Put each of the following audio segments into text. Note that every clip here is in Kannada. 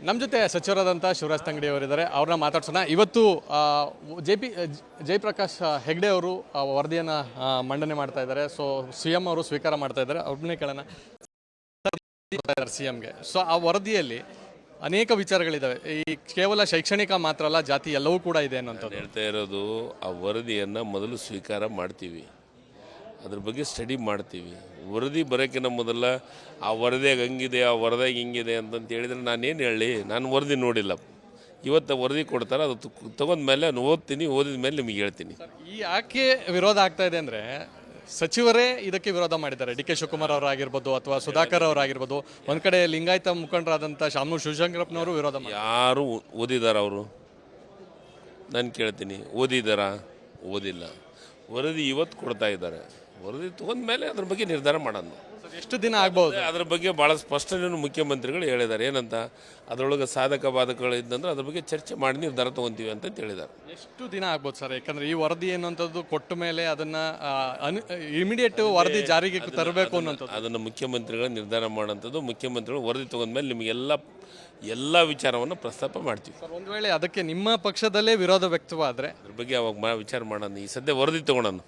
ನಮ್ಮ ಜೊತೆ ಸಚಿವರಾದಂಥ ಶಿವರಾಜ್ ತಂಗಡಿ ಅವರಿದ್ದಾರೆ. ಅವ್ರನ್ನ ಮಾತಾಡ್ಸೋಣ. ಇವತ್ತು ಜಯಪ್ರಕಾಶ್ ಹೆಗ್ಡೆ ಅವರು ವರದಿಯನ್ನು ಮಂಡನೆ ಮಾಡ್ತಾ ಇದ್ದಾರೆ. ಸೊ CM ಅವರು ಸ್ವೀಕಾರ ಮಾಡ್ತಾ ಇದ್ದಾರೆ. ಅವ್ರನ್ನೇ ಕೇಳೋಣ. CMಗೆ ಸೊ ಆ ವರದಿಯಲ್ಲಿ ಅನೇಕ ವಿಚಾರಗಳಿದ್ದಾವೆ. ಈ ಕೇವಲ ಶೈಕ್ಷಣಿಕ ಮಾತ್ರ ಅಲ್ಲ, ಜಾತಿ ಎಲ್ಲವೂ ಕೂಡ ಇದೆ ಅನ್ನೋಂಥದ್ದು ಹೇಳ್ತಾ ಇರೋದು. ಆ ವರದಿಯನ್ನು ಮೊದಲು ಸ್ವೀಕಾರ ಮಾಡ್ತೀವಿ, ಅದ್ರ ಬಗ್ಗೆ ಸ್ಟಡಿ ಮಾಡ್ತೀವಿ. ವರದಿ ಬರೋಕ್ಕಿಂತ ಮೊದಲ ಆ ವರದಿಯಾಗ ಹಂಗಿದೆ, ಆ ವರದಿಯಾಗ ಹಿಂಗಿದೆ ಅಂತಂತ ಹೇಳಿದರೆ ನಾನೇನು ಹೇಳಿ, ನಾನು ವರದಿ ನೋಡಿಲ್ಲ. ಇವತ್ತು ವರದಿ ಕೊಡ್ತಾರೆ, ಅದು ತೊಗೊಂಡ್ಮೇಲೆ ನಾನು ಓದ್ತೀನಿ, ಓದಿದ ಮೇಲೆ ನಿಮಗೆ ಹೇಳ್ತೀನಿ. ಈ ಯಾಕೆ ವಿರೋಧ ಆಗ್ತಾ ಇದೆ ಅಂದರೆ, ಸಚಿವರೇ ಇದಕ್ಕೆ ವಿರೋಧ ಮಾಡಿದ್ದಾರೆ. DK ಶಿವಕುಮಾರ್ ಅವರಾಗಿರ್ಬೋದು ಅಥವಾ ಸುಧಾಕರ್ ಅವರಾಗಿರ್ಬೋದು. ಒಂದು ಕಡೆ ಲಿಂಗಾಯತ ಮುಖಂಡರಾದಂಥ ಶಾಮನೂರು ಶಿವಶಂಕರಪ್ಪನವರು ವಿರೋಧ ಮಾಡಿ. ಯಾರು ಓದಿದಾರ ಅವರು? ನಾನು ಕೇಳ್ತೀನಿ, ಓದಿದಾರಾ? ಓದಿಲ್ಲ. ವರದಿ ಇವತ್ತು ಕೊಡ್ತಾ ಇದ್ದಾರೆ. ವರದಿ ತೊಗೊಂಡ್ಮೇಲೆ ಅದ್ರ ಬಗ್ಗೆ ನಿರ್ಧಾರ ಮಾಡೋಣ. ಎಷ್ಟು ದಿನ ಆಗ್ಬೋದು? ಅದ್ರ ಬಗ್ಗೆ ಭಾಳ ಸ್ಪಷ್ಟನೆ ಮುಖ್ಯಮಂತ್ರಿಗಳು ಹೇಳಿದ್ದಾರೆ. ಏನಂತ, ಅದರೊಳಗೆ ಸಾಧಕ ಬಾಧಕಗಳು ಇದ್ದಂದ್ರೆ ಅದ್ರ ಬಗ್ಗೆ ಚರ್ಚೆ ಮಾಡಿ ನಿರ್ಧಾರ ತೊಗೊತೀವಿ ಅಂತ ಹೇಳಿದ್ದಾರೆ. ಎಷ್ಟು ದಿನ ಆಗ್ಬೋದು ಸರ್? ಯಾಕಂದರೆ ಈ ವರದಿ ಅನ್ನೋಂಥದ್ದು ಕೊಟ್ಟ ಮೇಲೆ ಅದನ್ನು ಇಮಿಡಿಯೇಟ್ ವರದಿ ಜಾರಿಗೆ ತರಬೇಕು ಅನ್ನೋಂಥದ್ದು ಅದನ್ನು ಮುಖ್ಯಮಂತ್ರಿಗಳು ನಿರ್ಧಾರ ಮಾಡೋಂಥದ್ದು. ಮುಖ್ಯಮಂತ್ರಿಗಳು ವರದಿ ತೊಗೊಂಡ್ಮೇಲೆ ನಿಮಗೆಲ್ಲ ವಿಚಾರವನ್ನು ಪ್ರಸ್ತಾಪ ಮಾಡ್ತೀವಿ. ಸರ್, ಒಂದು ವೇಳೆ ಅದಕ್ಕೆ ನಿಮ್ಮ ಪಕ್ಷದಲ್ಲೇ ವಿರೋಧ ವ್ಯಕ್ತವಾದರೆ ಅದ್ರ ಬಗ್ಗೆ ಅವಾಗ ವಿಚಾರ ಮಾಡೋಣ. ಈ ಸದ್ಯ ವರದಿ ತೊಗೊಳೋಣ.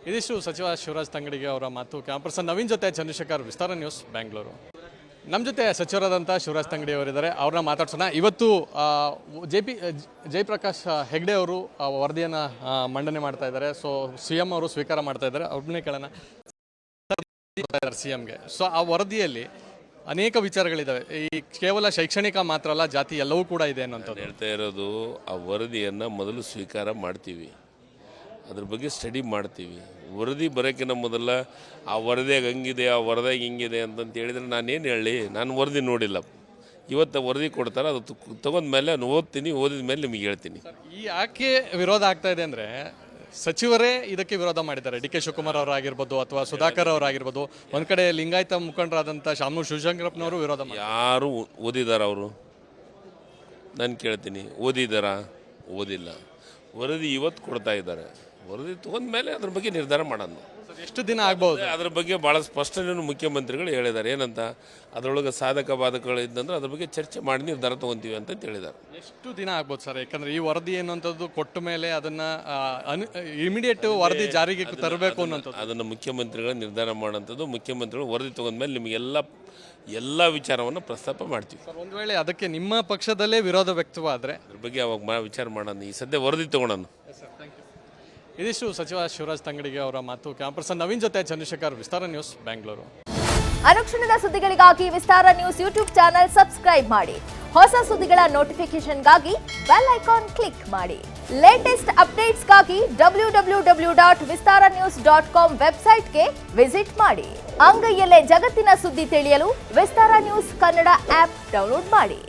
ಇದಿಷ್ಟು ಸಚಿವ ಶಿವರಾಜ್ ತಂಗಡಿಗೆ ಅವರ ಮಾತು. ಕ್ಯಾಂಪರ್ಸನ್ ನವೀನ್ ಜೊತೆ ಚಂದ್ರಶೇಖರ್, ವಿಸ್ತಾರ ನ್ಯೂಸ್, ಬೆಂಗಳೂರು. ನಮ್ಮ ಜೊತೆ ಸಚಿವರಾದಂಥ ಶಿವರಾಜ್ ತಂಗಡಿ ಅವರಿದ್ದಾರೆ. ಅವ್ರನ್ನ ಮಾತಾಡ್ಸೋಣ. ಇವತ್ತು ಜಯಪ್ರಕಾಶ್ ಹೆಗ್ಡೆ ಅವರು ವರದಿಯನ್ನು ಮಂಡನೆ ಮಾಡ್ತಾ ಇದ್ದಾರೆ. ಸೊ CM ಅವರು ಸ್ವೀಕಾರ ಮಾಡ್ತಾ ಇದ್ದಾರೆ. ಅವ್ರನ್ನೇ ಕೇಳೋಣ. CMಗೆ ಸೊ ಆ ವರದಿಯಲ್ಲಿ ಅನೇಕ ವಿಚಾರಗಳಿದ್ದಾವೆ. ಈ ಕೇವಲ ಶೈಕ್ಷಣಿಕ ಮಾತ್ರ ಅಲ್ಲ, ಜಾತಿ ಎಲ್ಲವೂ ಕೂಡ ಇದೆ ಅನ್ನೋಂಥದ್ದು ಹೇಳ್ತಾ ಇರೋದು. ಆ ವರದಿಯನ್ನು ಮೊದಲು ಸ್ವೀಕಾರ ಮಾಡ್ತೀವಿ, ಅದ್ರ ಬಗ್ಗೆ ಸ್ಟಡಿ ಮಾಡ್ತೀವಿ. ವರದಿ ಬರೋಕ್ಕಿಂತ ಮೊದಲ ಆ ವರದಿಯಾಗ ಹಂಗಿದೆ, ಆ ವರದಿಯಾಗ ಹಿಂಗಿದೆ ಅಂತಂತ ಹೇಳಿದರೆ ನಾನೇನು ಹೇಳಿ, ನಾನು ವರದಿ ನೋಡಿಲ್ಲ. ಇವತ್ತು ವರದಿ ಕೊಡ್ತಾರೆ, ಅದು ತೊಗೊಂಡ್ಮೇಲೆ ನಾನು ಓದ್ತೀನಿ, ಓದಿದ ಮೇಲೆ ನಿಮಗೆ ಹೇಳ್ತೀನಿ. ಈ ಯಾಕೆ ವಿರೋಧ ಆಗ್ತಾ ಇದೆ ಅಂದರೆ, ಸಚಿವರೇ ಇದಕ್ಕೆ ವಿರೋಧ ಮಾಡಿದ್ದಾರೆ. DK ಶಿವಕುಮಾರ್ ಅವರಾಗಿರ್ಬೋದು ಅಥವಾ ಸುಧಾಕರ್ ಅವರಾಗಿರ್ಬೋದು. ಒಂದು ಕಡೆ ಲಿಂಗಾಯತ ಮುಖಂಡರಾದಂಥ ಶಾಮನೂರು ಶಿವಶಂಕರಪ್ಪನವರು ವಿರೋಧ ಮಾಡಿ. ಯಾರು ಓದಿದಾರ ಅವರು? ನಾನು ಕೇಳ್ತೀನಿ, ಓದಿದಾರಾ? ಓದಿಲ್ಲ. ವರದಿ ಇವತ್ತು ಕೊಡ್ತಾ ಇದ್ದಾರೆ. ವರದಿ ತೊಗೊಂಡ್ಮೇಲೆ ಅದ್ರ ಬಗ್ಗೆ ನಿರ್ಧಾರ ಮಾಡೋಣ. ಎಷ್ಟು ದಿನ ಆಗ್ಬೋದು? ಅದ್ರ ಬಗ್ಗೆ ಭಾಳ ಸ್ಪಷ್ಟನೆ ಮುಖ್ಯಮಂತ್ರಿಗಳು ಹೇಳಿದ್ದಾರೆ. ಏನಂತ, ಅದರೊಳಗೆ ಸಾಧಕ ಬಾಧಕಗಳು ಇದ್ದಂದ್ರೆ ಅದ್ರ ಬಗ್ಗೆ ಚರ್ಚೆ ಮಾಡಿ ನಿರ್ಧಾರ ತೊಗೊತೀವಿ ಅಂತ ಹೇಳಿದ್ದಾರೆ. ಎಷ್ಟು ದಿನ ಆಗ್ಬೋದು ಸರ್? ಯಾಕಂದರೆ ಈ ವರದಿ ಅನ್ನೋಂಥದ್ದು ಕೊಟ್ಟ ಮೇಲೆ ಅದನ್ನು ಇಮಿಡಿಯೇಟ್ ವರದಿ ಜಾರಿಗೆ ತರಬೇಕು ಅನ್ನೋಂಥದ್ದು ಅದನ್ನು ಮುಖ್ಯಮಂತ್ರಿಗಳು ನಿರ್ಧಾರ ಮಾಡೋಂಥದ್ದು. ಮುಖ್ಯಮಂತ್ರಿಗಳು ವರದಿ ತೊಗೊಂಡ್ಮೇಲೆ ನಿಮಗೆಲ್ಲ ವಿಚಾರವನ್ನು ಪ್ರಸ್ತಾಪ ಮಾಡ್ತೀವಿ. ಸರ್, ಒಂದು ವೇಳೆ ಅದಕ್ಕೆ ನಿಮ್ಮ ಪಕ್ಷದಲ್ಲೇ ವಿರೋಧ ವ್ಯಕ್ತವಾದರೆ ಅದ್ರ ಬಗ್ಗೆ ಅವಾಗ ವಿಚಾರ ಮಾಡೋಣ. ಈ ಸದ್ಯ ವರದಿ ತೊಗೊಳೋಣ. ಇದಿಷ್ಟು ಸಚಿವ ಶಿವರಾಜ್ ತಂಗಡಿಗೆ ಅವರ ಮಾತು. ಕ್ಯಾಂಪರ್ಸನ್ ನವೀನ್ ಜೊತೆ ಚಂದ್ರಶೇಖರ್, ವಿಸ್ತಾರ ನ್ಯೂಸ್, ಬೆಂಗಳೂರು. ಅನುಕ್ಷಣದ ಸುದ್ದಿಗಳಿಗಾಗಿ ವಿಸ್ತಾರ ನ್ಯೂಸ್ ಯೂಟ್ಯೂಬ್ ಚಾನೆಲ್ ಸಬ್ಸ್ಕ್ರೈಬ್ ಮಾಡಿ. ಹೊಸ ಸುದ್ದಿಗಳ ನೋಟಿಫಿಕೇಶನ್ಗಾಗಿ ಬೆಲ್ ಐಕಾನ್ ಕ್ಲಿಕ್ ಮಾಡಿ. ಲೇಟೆಸ್ಟ್ ಅಪ್ಡೇಟ್ಸ್ಗಾಗಿ www.vistaranews.com ವೆಬ್ಸೈಟ್ಗೆ ವಿಸಿಟ್ ಮಾಡಿ. ಅಂಗೈಯಲ್ಲೇ ಜಗತ್ತಿನ ಸುದ್ದಿ ತಿಳಿಯಲು ವಿಸ್ತಾರ ನ್ಯೂಸ್ ಕನ್ನಡ ಆಪ್ ಡೌನ್ಲೋಡ್ ಮಾಡಿ.